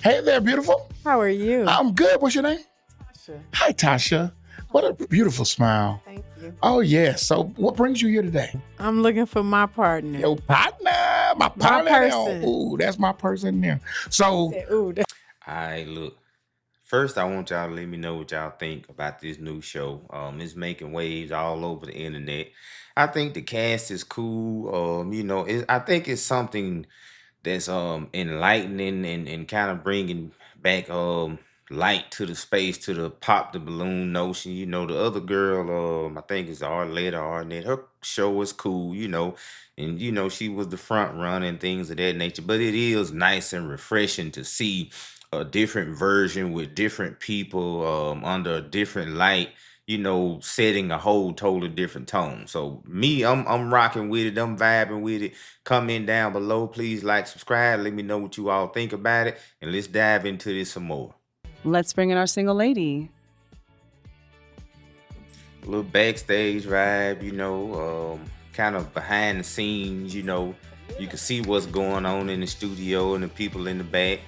Hey there, beautiful. How are you? I'm good. What's your name? Tasha. Hi, Tasha. What a beautiful smile. Thank you. Oh, yes. So, what brings you here today? I'm looking for my partner. Your partner, my My partner. person. Ooh, that's my person there. So, Said, ooh, All right, look. First, I want y'all to let me know what y'all think about this new show. It's making waves all over the internet. I think the cast is cool. I think it's something that's enlightening and kind of bringing back light to the space, to the pop the balloon notion. The other girl, I think it's Arnett. Her show is cool. And she was the front runner and things of that nature. But it is nice and refreshing to see a different version with different people under a different light, setting a whole totally different tone. So me, I'm rocking with it, I'm vibing with it. Comment down below, please like, subscribe, let me know what you all think about it, and let's dive into this some more. Let's bring in our single lady. A little backstage vibe, kind of behind the scenes, you can see what's going on in the studio and the people in the back.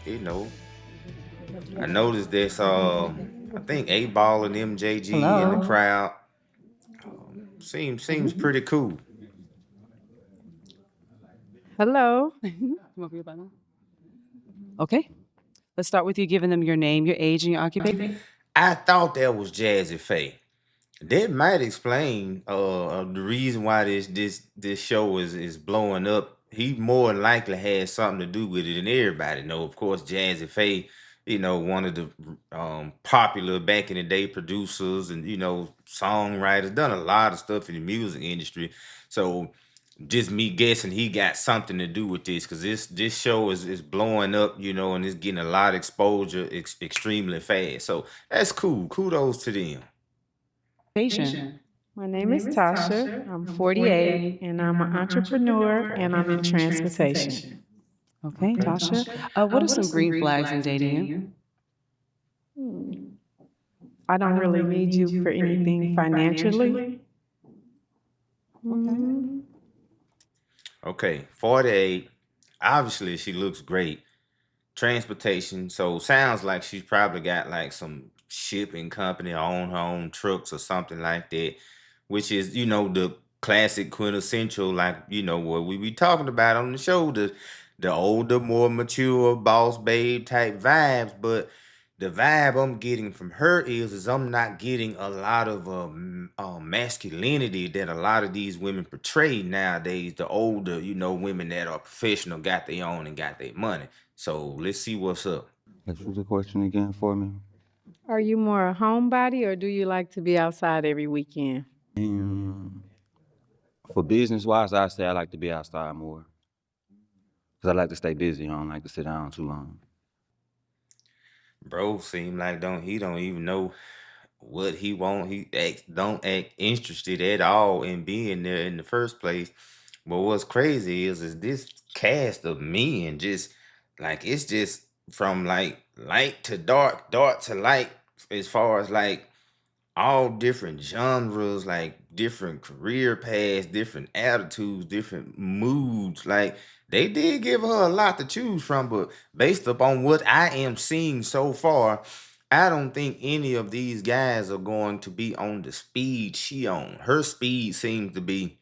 I noticed there's I think 8 Ball and MJG in the crowd. Seems pretty cool. hello. Okay. Let's start with you giving them your name, your age, and your occupation. I thought that was Jazzy Faye. That might explain the reason why this show is blowing up. He more than likely has something to do with it, and everybody know. Of course, Jazzy Faye, one of the popular back in the day producers and songwriters, done a lot of stuff in the music industry. So just me guessing he got something to do with this, because this show is blowing up, and it's getting a lot of exposure extremely fast. So that's cool. Kudos to them. My name is Tasha. I'm 48 and I'm an entrepreneur and I'm in transportation. Okay, Tasha. What are some green flags in dating you? Hmm. I don't really need you for anything financially. Mm, Okay, 48. Obviously, she looks great. Transportation. So sounds like she's probably got like some shipping company, or own her own trucks or something like that, which is, the classic quintessential, like, what we be talking about on the show, the older, more mature boss babe type vibes. But the vibe I'm getting from her is I'm not getting a lot of masculinity that a lot of these women portray nowadays. The older, women that are professional, got their own and got their money. So let's see what's up. Ask the question again for me. Are you more a homebody or do you like to be outside every weekend? And for business wise, I say I like to be outside more because I like to stay busy. I don't like to sit down too long. Bro seem like don't even know what he want. Don't act interested at all in being there in the first place. But what's crazy is this cast of men just like, it's just from like light to dark, dark to light, as far as like all different genres, like different career paths, different attitudes, different moods. Like they did give her a lot to choose from, but based upon what I am seeing so far, I don't think any of these guys are going to be on the speed she on. Her speed seems to be,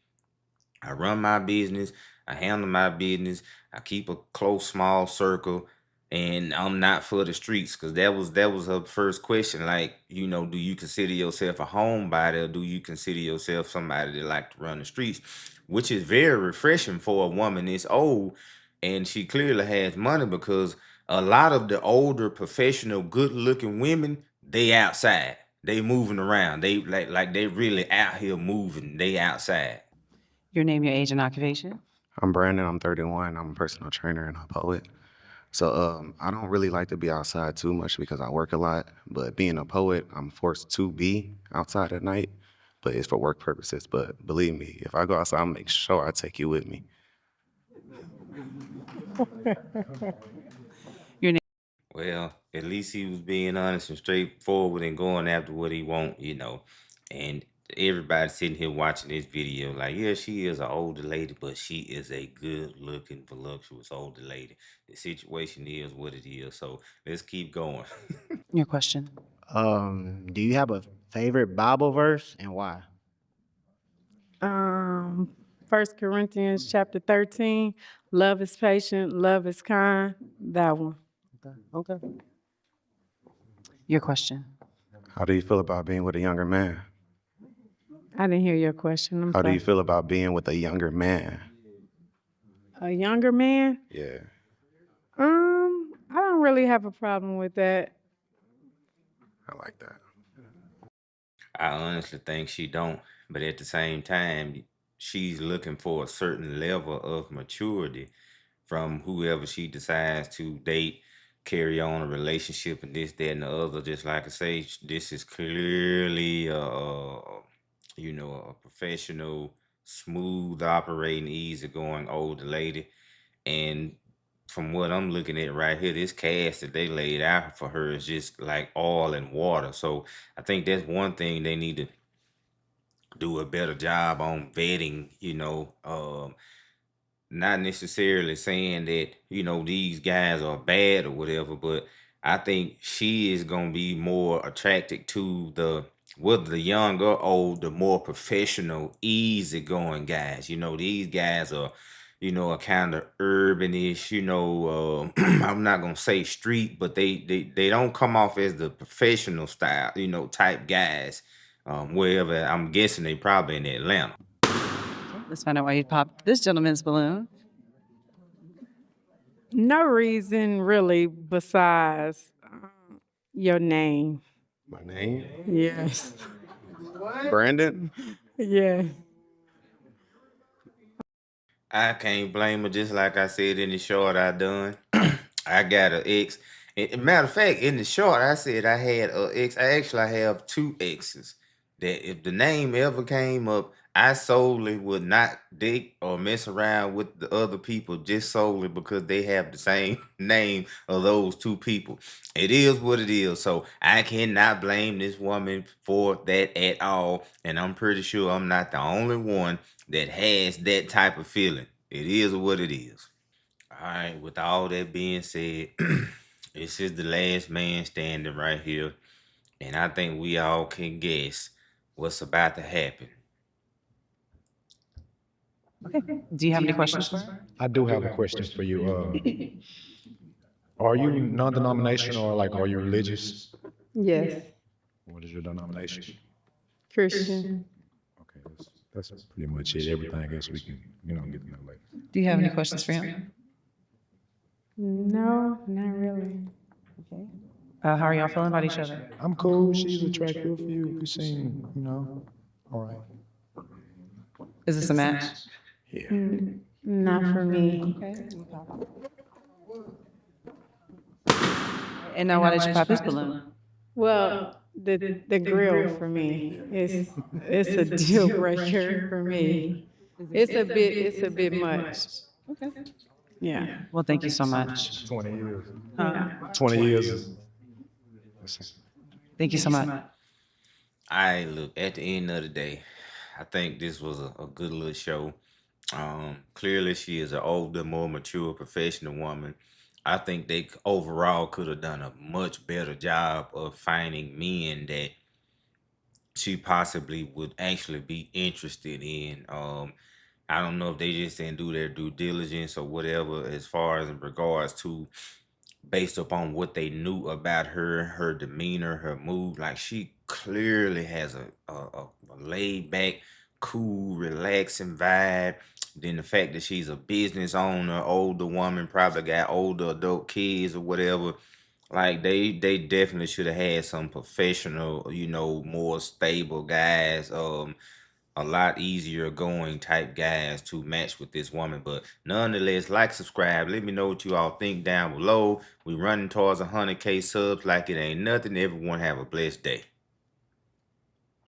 I run my business, I handle my business, I keep a close, small circle, and I'm not for the streets. Cause that was her first question. Like, do you consider yourself a homebody, or do you consider yourself somebody that like to run the streets? Which is very refreshing for a woman that's old, and she clearly has money, because a lot of the older, professional, good-looking women, they outside. They moving around. They like they really out here moving. They outside. Your name, your age, and occupation. I'm Brandon. I'm 31. I'm a personal trainer and a poet. So I don't really like to be outside too much because I work a lot. But being a poet, I'm forced to be outside at night, but it's for work purposes. But believe me, if I go outside, I'll make sure I take you with me. Your name. Well, at least he was being honest and straightforward and going after what he want. And everybody sitting here watching this video, like, yeah, she is an older lady, but she is a good looking, voluptuous older lady. The situation is what it is. So let's keep going. Your question. Do you have a favorite Bible verse and why? Um, 1 Corinthians chapter 13, love is patient, love is kind. That one. Okay. Your question. How do you feel about being with a younger man? I didn't hear your question. I'm How do sorry. you feel about being with a younger man? A younger man? Yeah. I don't really have a problem with that. I like that. I honestly think she don't, but at the same time, she's looking for a certain level of maturity from whoever she decides to date, carry on a relationship, and this, that, and the other. Just like I say, this is clearly a professional, smooth operating, easygoing older lady. And from what I'm looking at right here, this cast that they laid out for her is just like oil and water. So I think that's one thing they need to do a better job on vetting, not necessarily saying that, these guys are bad or whatever, but I think she is gonna be more attracted to whether the young or old, the more professional, easygoing guys. These guys are, a kind of urbanish, I'm not gonna say street, but they don't come off as the professional style, type guys. Wherever I'm guessing they probably in Atlanta. Let's find out why you popped this gentleman's balloon. No reason really besides your name. My name? Yes. Brandon? Yes. I can't blame her. Just like I said in the short I done, I got an ex. Matter of fact, in the short, I said I had an ex. I have two exes. That if the name ever came up, I solely would not date or mess around with the other people just solely because they have the same name of those two people. It is what it is. So I cannot blame this woman for that at all. And I'm pretty sure I'm not the only one that has that type of feeling. It is what it is. All right, with all that being said, this is the last man standing right here. And I think we all can guess what's about to happen. Okay. Do you have any questions for her? I do have a question for you. Are you non-denominational or like are you religious? Yes. What is your denomination? Christian. Okay, that's pretty much it. Everything else we can, get to know later. Do you have any questions for him? No, not really. Okay. How are y'all feeling about each other? I'm cool. She's attractive. You seem, all right. Is this a match? Yeah. Not for me. Okay. And now why did you pop his balloon? Well, the grill for me it's a deal breaker for me. It's a bit much. Okay. Yeah. Well, thank you so much. 20 years. Yeah. 20 years. Thank you so much. I look, at the end of the day, I think this was a good little show. Clearly she is an older, more mature, professional woman. I think they overall could have done a much better job of finding men that she possibly would actually be interested in. I don't know if they just didn't do their due diligence or whatever as far as in regards to based upon what they knew about her demeanor, her mood. Like she clearly has a laid back, cool, relaxing vibe. Then the fact that she's a business owner, older woman, probably got older adult kids or whatever. Like they definitely should have had some professional, more stable guys. A lot easier going type guys to match with this woman. But nonetheless, like, subscribe. Let me know what you all think down below. We running towards 100K subs like it ain't nothing. Everyone have a blessed day.